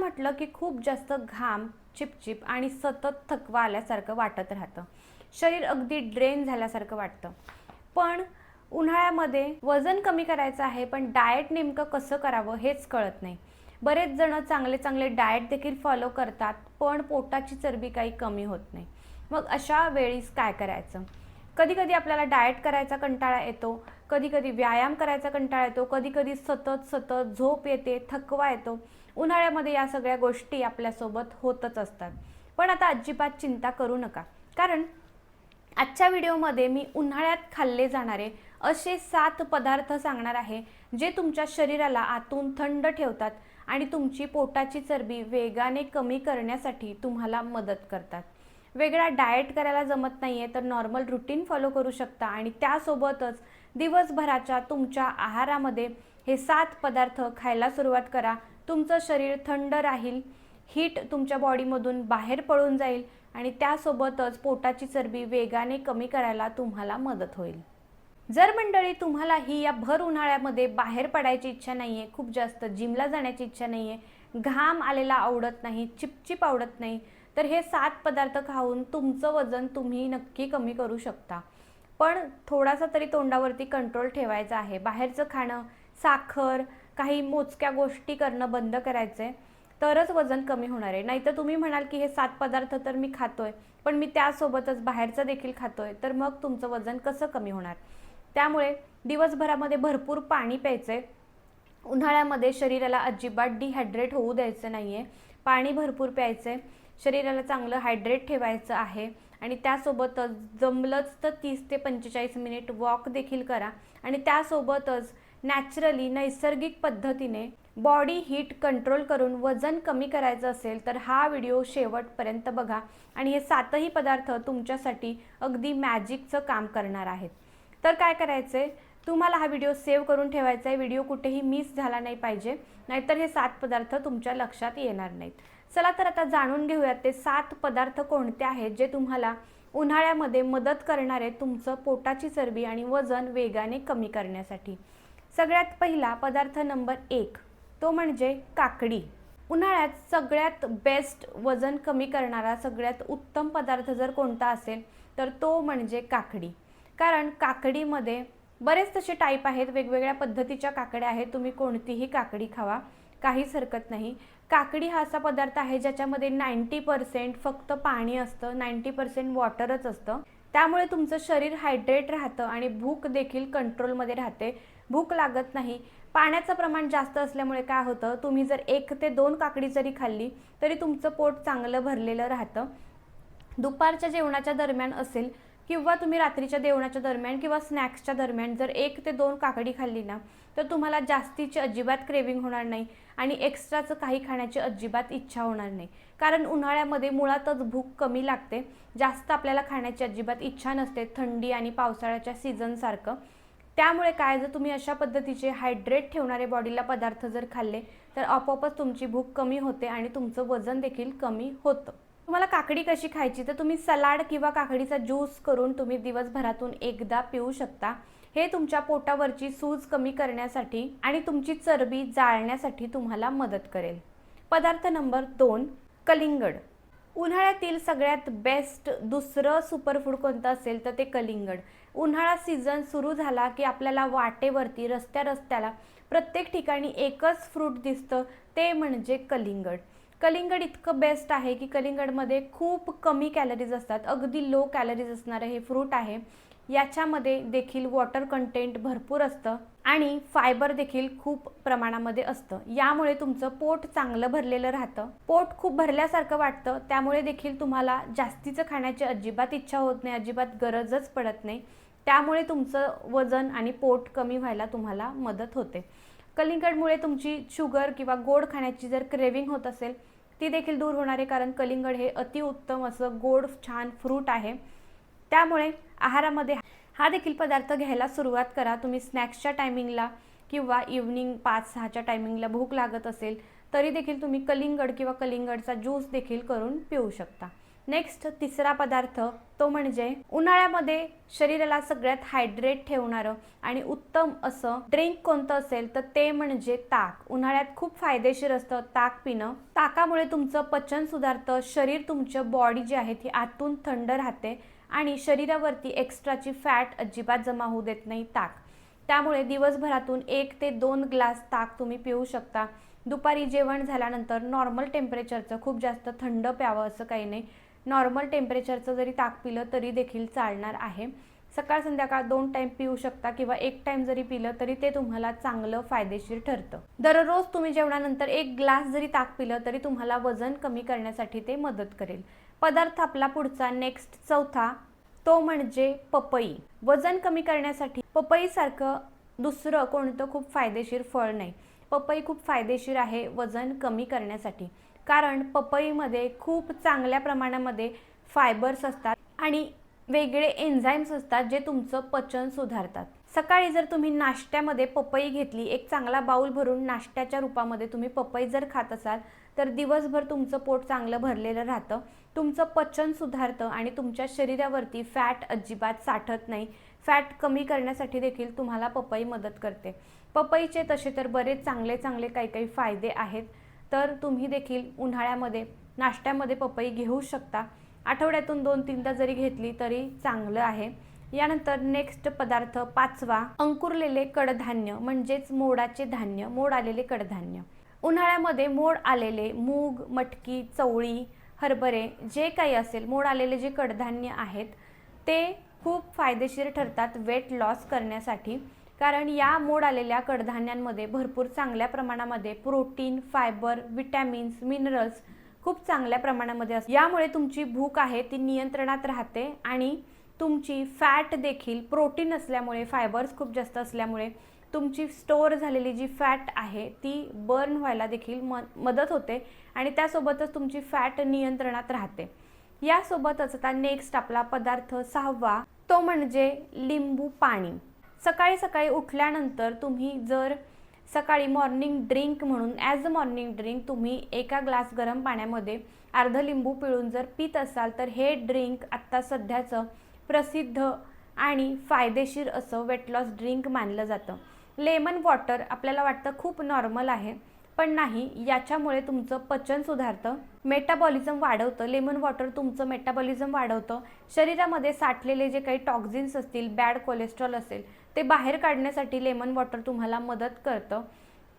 म्हटलं की खूप जास्त घाम, चिपचिप आणि सतत थकवा आल्यासारखं वाटत राहतं. शरीर अगदी ड्रेन झाल्यासारखं वाटतं. पण उन्हाळ्यामध्ये वजन कमी करायचं आहे, पण डाएट नेमकं कसं करावं हेच कळत नाही. बरेच जण चांगले चांगले डाएट देखील फॉलो करतात, पण पोटाची चरबी काही कमी होत नाही. मग अशा वेळीस काय करायचं? कधी कधी आपल्याला डाएट करायचा कंटाळा येतो, कधी कधी व्यायाम करायचा कंटाळा येतो, कधी कधी सतत सतत झोप येते, थकवा येतो. उन्हाळ्यामध्ये या सगळ्या गोष्टी आपल्यासोबत होतच असतात. पण आता अजिबात चिंता करू नका, कारण आजच्या व्हिडिओमध्ये मी उन्हाळ्यात खाल्ले जाणारे असे 7 पदार्थ सांगणार आहे, जे तुमच्या शरीराला आतून थंड ठेवतात आणि तुमची पोटाची चरबी वेगाने कमी करण्यासाठी तुम्हाला मदत करतात. वेगळा डाएट करायला जमत नाहीये तर नॉर्मल रुटीन फॉलो करू शकता आणि त्यासोबतच दिवसभराच्या तुमच्या आहारामध्ये हे 7 पदार्थ खायला सुरुवात करा. तुमचं शरीर थंड राहील, हीट तुमच्या बॉडीमधून बाहेर पळून जाईल आणि त्यासोबतच पोटाची चरबी वेगाने कमी करायला तुम्हाला मदत होईल. जर मंडळी तुम्हाला ही या भर उन्हाळ्यामध्ये बाहेर पडायची इच्छा नाहीये, खूप जास्त जिमला जाण्याची इच्छा नाहीये, घाम आलेला आवडत नाही, चिपचिप आवडत नाही, तर हे 7 पदार्थ खाऊन तुमचं वजन तुम्ही नक्की कमी करू शकता. पण थोडासा तरी तोंडावरती कंट्रोल ठेवायचा आहे. बाहेरचं खाणं, साखर, काही मोजक्या गोष्टी करणं बंद करायचे, तरच वजन कमी होणार आहे. नाहीतर तुम्ही म्हणाल की हे 7 पदार्थ तर मी खातोय, पण मी त्यासोबतच बाहेरचं देखील खातोय, तर मग तुमचं वजन कसं कमी होणार? त्यामुळे दिवसभरामध्ये भरपूर पाणी प्यायचे. उन्हाळ्यामध्ये शरीराला अजिबात डिहायड्रेट होऊ द्यायचं नाहीये. पाणी भरपूर प्यायचे, शरीराला चांगलं हायड्रेट ठेवायचं आहे आणि त्यासोबतच जमलंच तर 30 ते 45 मिनिट वॉक देखील करा आणि त्यासोबतच नॅचरली नैसर्गिक पद्धतीने बॉडी हीट कंट्रोल करून वजन कमी करायचं असेल तर हा व्हिडिओ शेवटपर्यंत बघा आणि हे 7ही पदार्थ तुमच्यासाठी अगदी मॅजिकचं काम करणार आहेत. तर काय करायचंय, तुम्हाला हा व्हिडिओ सेव्ह करून ठेवायचा आहे. व्हिडिओ कुठेही मिस झाला नाही पाहिजे, नाहीतर हे 7 पदार्थ तुमच्या लक्षात येणार नाहीत. चला तर आता जाणून घेऊयात ते 7 पदार्थ कोणते आहेत जे तुम्हाला उन्हाळ्यामध्ये मदत करणार आहेत तुमचं पोटाची चरबी आणि वजन वेगाने कमी करण्यासाठी. सगळ्यात पहिला पदार्थ नंबर 1, तो म्हणजे काकडी. उन्हाळ्यात सगळ्यात बेस्ट वजन कमी करणारा सगळ्यात उत्तम पदार्थ जर कोणता असेल तर तो म्हणजे काकडी. कारण काकडीमध्ये बरेच तसे टाईप आहेत, वेगवेगळ्या पद्धतीच्या काकड्या आहेत. तुम्ही कोणतीही काकडी खावा, काहीच हरकत नाही. काकडी हा असा पदार्थ आहे ज्याच्यामध्ये 90% फक्त पाणी असतं, 90% वॉटरच असतं. त्यामुळे तुमचं शरीर हायड्रेट राहतं आणि भूक देखील कंट्रोलमध्ये राहते, भूक लागत नाही. पाण्याचं प्रमाण जास्त असल्यामुळे काय होतं, तुम्ही जर 1 ते 2 काकडी जरी खाल्ली तरी तुमचं पोट चांगलं भरलेलं राहतं. दुपारच्या जेवणाच्या दरम्यान असेल किंवा तुम्ही रात्रीच्या जेवणाच्या दरम्यान किंवा स्नॅक्सच्या दरम्यान जर 1 ते 2 काकडी खाल्ली ना, तर तुम्हाला जास्तीची अजिबात क्रेविंग होणार नाही आणि एक्स्ट्राचं काही खाण्याची अजिबात इच्छा होणार नाही. कारण उन्हाळ्यामध्ये मुळातच भूक कमी लागते, जास्त आपल्याला खाण्याची अजिबात इच्छा नसते थंडी आणि पावसाळ्याच्या सीझनसारखं. त्यामुळे काय, जर तुम्ही अशा पद्धतीचे हायड्रेट ठेवणारे बॉडीला पदार्थ जर खाल्ले तर आपोआपच तुमची भूक कमी होते आणि तुमचं वजन देखील कमी होतं. तुम्हाला काकडी कशी खायची, तर तुम्ही सलाड किंवा काकडीचा ज्यूस करून तुम्ही दिवसभरातून एकदा पिऊ शकता. हे तुमच्या पोटावरची सूज कमी करण्यासाठी आणि तुमची चरबी जाळण्यासाठी तुम्हाला मदत करेल. पदार्थ नंबर 2, कलिंगड. उन्हाळ्यातील सगळ्यात बेस्ट दुसरं सुपरफूड कोणतं असेल तर ते कलिंगड. उन्हाळा सीझन सुरू झाला की आपल्याला वाटेवरती रस्त्याला प्रत्येक ठिकाणी एकच फ्रूट दिसतं, ते म्हणजे कलिंगड. कलिंगड इतकं बेस्ट आहे की कलिंगडमध्ये खूप कमी कॅलरीज असतात, अगदी लो कॅलरीज असणारं हे फ्रूट आहे. याच्यामध्ये देखील वॉटर कंटेंट भरपूर असतं आणि फायबर देखील खूप प्रमाणामध्ये असतं. यामुळे तुमचं पोट चांगलं भरलेलं राहतं, पोट खूप भरल्यासारखं वाटतं. त्यामुळे देखील तुम्हाला जास्तीचं खाण्याची अजिबात इच्छा होत नाही, अजिबात गरजच पडत नाही. त्यामुळे तुमचं वजन आणि पोट कमी व्हायला तुम्हाला मदत होते. कलिंगडमुळे तुमची शुगर किंवा गोड खाण्याची जर क्रेविंग होत असेल ती देखील दूर होणार आहे, कारण कलिंगड हे अतिउत्तम असं गोड छान फ्रूट आहे. त्यामुळे आहारामध्ये हा देखील पदार्थ घ्यायला सुरुवात करा. तुम्ही स्नॅक्सच्या टायमिंगला किंवा इव्हनिंग 5-6च्या टायमिंगला भूक लागत असेल तरी देखील तुम्ही कलिंगड किंवा कलिंगडचा ज्यूस देखील करून पिऊ शकता. नेक्स्ट तिसरा पदार्थ तो म्हणजे उन्हाळ्यामध्ये शरीराला सगळ्यात हायड्रेट ठेवणारं आणि उत्तम असं ड्रिंक कोणतं असेल तर ते म्हणजे ताक. उन्हाळ्यात खूप फायदेशीर असतं ताक पिणं. ताकामुळे तुमचं पचन सुधारतं, शरीर तुमचं बॉडी जी आहे ती आतून थंड राहते आणि शरीरावरती एक्स्ट्राची फॅट अजिबात जमा होऊ देत नाही ताक. त्यामुळे दिवसभरातून 1 ते 2 ग्लास ताक तुम्ही पिऊ शकता. दुपारी जेवण झाल्यानंतर नॉर्मल टेम्परेचरचं, खूप जास्त थंड प्यावं असं काही नाही, नॉर्मल टेम्परेचरचं जरी ताक पिलं तरी देखील चालणार आहे. सकाळ संध्याकाळ 2 टाईम पिऊ शकता किंवा 1 टाईम जरी पिलं तरी ते तुम्हाला चांगलं फायदेशीर ठरतं. दररोज तुम्ही जेवणानंतर 1 ग्लास जरी ताक पिलं तरी तुम्हाला वजन कमी करण्यासाठी ते मदत करेल. पदार्थ आपला पुढचा नेक्स्ट चौथा तो म्हणजे पपई. वजन कमी करण्यासाठी पपईसारखं दुसरं कोणतं खूप फायदेशीर फळ नाही. पपई खूप फायदेशीर आहे वजन कमी करण्यासाठी, कारण पपईमध्ये खूप चांगल्या प्रमाणामध्ये फायबर्स असतात आणि वेगळे एन्झाईम्स असतात जे तुमचं पचन सुधारतात. सकाळी जर तुम्ही नाश्त्यामध्ये पपई घेतली, एक चांगला बाउल भरून नाश्त्याच्या रूपामध्ये तुम्ही पपई जर खात असाल तर दिवसभर तुमचं पोट चांगलं भरलेलं राहतं, तुमचं पचन सुधारतं आणि तुमच्या शरीरावरती फॅट अजिबात साठत नाही. फॅट कमी करण्यासाठी देखील तुम्हाला पपई मदत करते. पपईचे तसे तर बरेच चांगले काही फायदे आहेत, तर तुम्ही देखील उन्हाळ्यामध्ये नाश्त्यामध्ये पपई घेऊ शकता. आठवड्यातून 2-3दा जरी घेतली तरी चांगलं आहे. यानंतर नेक्स्ट पदार्थ पाचवा, अंकुरलेले कडधान्य म्हणजेच मोडाचे धान्य, मोड आलेले कडधान्य. उन्हाळ्यामध्ये मोड आलेले मूग, मटकी, चवळी, हरभरे जे काही असेल, मोड आलेले जे कडधान्य आहेत ते खूप फायदेशीर ठरतात वेट लॉस करण्यासाठी, कारण या मोड आलेल्या कडधान्यांमध्ये भरपूर चांगल्या प्रमाणामध्ये प्रोटीन, फायबर, विटॅमिन्स, मिनरल्स खूप चांगल्या प्रमाणामध्ये असतात. यामुळे तुमची भूक आहे ती नियंत्रणात राहते आणि तुमची फॅट देखील, प्रोटीन असल्यामुळे, फायबर्स खूप जास्त असल्यामुळे तुमची स्टोअर झालेली जी फॅट आहे ती बर्न व्हायला देखील मदत होते आणि त्यासोबतच तुमची फॅट नियंत्रणात राहते. यासोबतच आता नेक्स्ट आपला पदार्थ सहावा तो म्हणजे लिंबू पाणी. सकाळी सकाळी उठल्यानंतर तुम्ही जर सकाळी मॉर्निंग ड्रिंक म्हणून ॲज अ मॉर्निंग ड्रिंक तुम्ही 1 ग्लास गरम पाण्यामध्ये अर्ध लिंबू पिळून जर पित असाल तर हे ड्रिंक आत्ता सध्याचं प्रसिद्ध आणि फायदेशीर असं वेट लॉस ड्रिंक मानलं जातं. लेमन वॉटर आपल्याला वाटतं खूप नॉर्मल आहे, पण नाही, याच्यामुळे तुमचं पचन सुधारतं, मेटाबॉलिझम वाढवतं. लेमन वॉटर तुमचं मेटाबॉलिझम वाढवतं. शरीरामध्ये साठलेले जे काही टॉक्झिन्स असतील, बॅड कोलेस्ट्रॉल असेल, ते बाहेर काढण्यासाठी लेमन वॉटर तुम्हाला मदत करतं.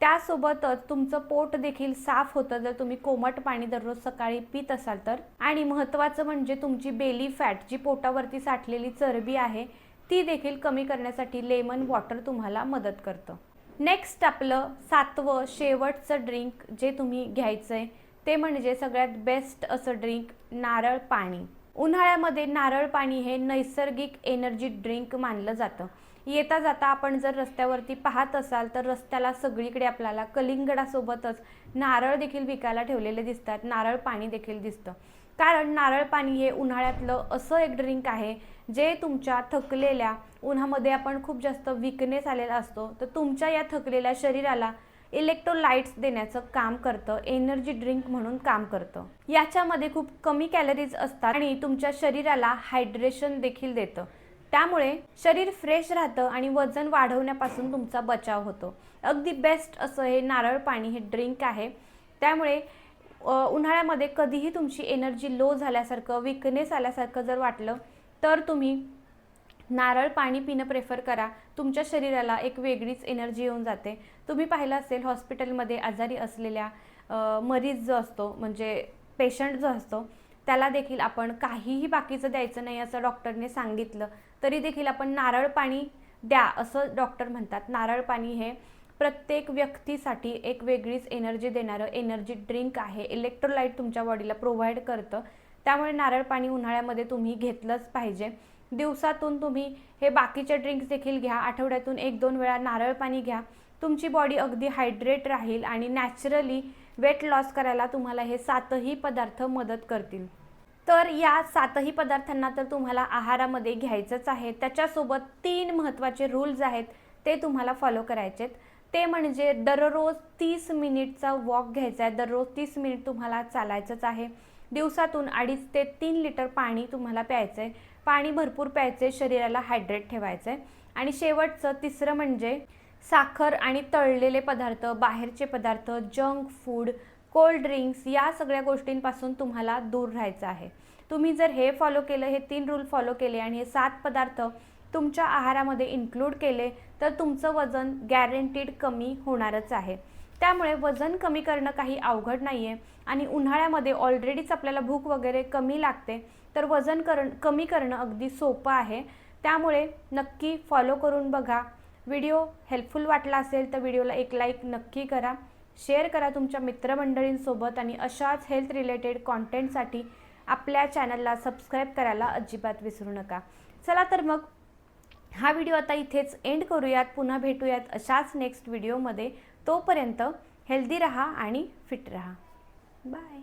त्यासोबतच तुमचं पोट देखील साफ होतं जर तुम्ही कोमट पाणी दररोज सकाळी पित असाल तर. आणि महत्त्वाचं म्हणजे तुमची बेली फॅट, जी पोटावरती साठलेली चरबी आहे, ती देखील कमी करण्यासाठी लेमन वॉटर तुम्हाला मदत करतं. नेक्स्ट आपलं सातवं शेवटचं ड्रिंक जे तुम्ही घ्यायचंय ते म्हणजे सगळ्यात बेस्ट असं ड्रिंक, नारळ पाणी. उन्हाळ्यामध्ये नारळ पाणी हे नैसर्गिक एनर्जी ड्रिंक मानलं जातं. येता जाता आपण जर रस्त्यावरती पाहत असाल तर रस्त्याला सगळीकडे आपल्याला कलिंगडासोबतच नारळ देखील विकायला ठेवलेले दिसतात, नारळ पाणी देखील दिसतं. कारण नारळ पाणी हे उन्हाळ्यातलं असं एक ड्रिंक आहे जे तुमच्या थकलेल्या, उन्हामध्ये आपण खूप जास्त वीकनेस आलेला असतो, तर तुमच्या या थकलेल्या शरीराला इलेक्ट्रोलाइट्स देण्याचं काम करतं, एनर्जी ड्रिंक म्हणून काम करतं. याच्यामध्ये खूप कमी कॅलरीज असतात आणि तुमच्या शरीराला हायड्रेशन देखील देतं. त्यामुळे शरीर फ्रेश राहतं आणि वजन वाढवण्यापासून तुमचा बचाव होतो. अगदी बेस्ट असं हे नारळ पाणी हे ड्रिंक आहे. त्यामुळे उन्हाळ्यामध्ये कधीही तुमची एनर्जी लो झाल्यासारखं, वीकनेस आल्यासारखं जर वाटलं तर तुम्ही नारळ पाणी पिणं प्रेफर करा. तुमच्या शरीराला एक वेगळीच एनर्जी येऊन जाते. तुम्ही पाहिलं असेल हॉस्पिटलमध्ये आजारी असलेल्या मरीज जो असतो, म्हणजे पेशंट जो असतो, त्याला देखील आपण काहीही बाकीचं द्यायचं नाही असं डॉक्टरने सांगितलं तरी देखील आपण नारळ पाणी द्या असं डॉक्टर म्हणतात. नारळ पाणी हे प्रत्येक व्यक्तीसाठी एक वेगळीच एनर्जी देणारं एनर्जी ड्रिंक आहे. इलेक्ट्रोलाइट तुमच्या बॉडीला प्रोव्हाइड करतं. त्यामुळे नारळ पाणी उन्हाळ्यामध्ये तुम्ही घेतलंच पाहिजे. दिवसातून तुम्ही हे बाकीचे ड्रिंक्स देखील घ्या, आठवड्यातून 1-2 वेळा नारळ पाणी घ्या. तुमची बॉडी अगदी हायड्रेट राहील आणि नॅचरली वेट लॉस करायला तुम्हाला हे 7ही पदार्थ मदत करतील. तर या 7ही पदार्थांना तर तुम्हाला आहारामध्ये घ्यायचंच आहे. त्याच्यासोबत 3 महत्त्वाचे रूल्स आहेत ते तुम्हाला फॉलो करायचेत. ते म्हणजे दररोज 30 मिनिटचा वॉक घ्यायचा आहे, दररोज 30 मिनिट तुम्हाला चालायचंच आहे. दिवसातून 2.5 ते 3 लिटर पाणी तुम्हाला प्यायचं आहे. पाणी भरपूर प्यायचे, शरीराला हायड्रेट ठेवायचं आहे. आणि शेवटचं तिसरं म्हणजे साखर आणि तळलेले पदार्थ, बाहेरचे पदार्थ, जंक फूड, कोल्ड ड्रिंक्स या सगळ्या गोष्टींपासून तुम्हाला दूर राहायचं आहे. तुम्ही जर हे फॉलो केलं, हे 3 रूल फॉलो केले आणि हे 7 पदार्थ तुमच्या आहारामध्ये इन्क्लूड केले तर तुमचं वजन गॅरंटीड कमी होणारच आहे. त्यामुळे वजन कमी करणं काही अवघड नाही आहे आणि उन्हाळ्यामध्ये ऑलरेडीच आपल्याला भूक वगैरे कमी लागते, तर वजन कमी करणं अगदी सोपं आहे. त्यामुळे नक्की फॉलो करून बघा. व्हिडिओ हेल्पफुल वाटला असेल तर व्हिडिओला एक लाईक नक्की करा, शेअर करा तुमच्या मित्रमंडळींसोबत आणि अशाच हेल्थ रिलेटेड कॉन्टेंटसाठी आपल्या चॅनलला सबस्क्राईब करायला अजिबात विसरू नका. चला तर मग हा व्हिडिओ आता इथेच एंड करूयात. पुन्हा भेटूयात अशाच नेक्स्ट व्हिडिओमध्ये. तोपर्यंत हेल्दी रहा आणि फिट रहा. बाय.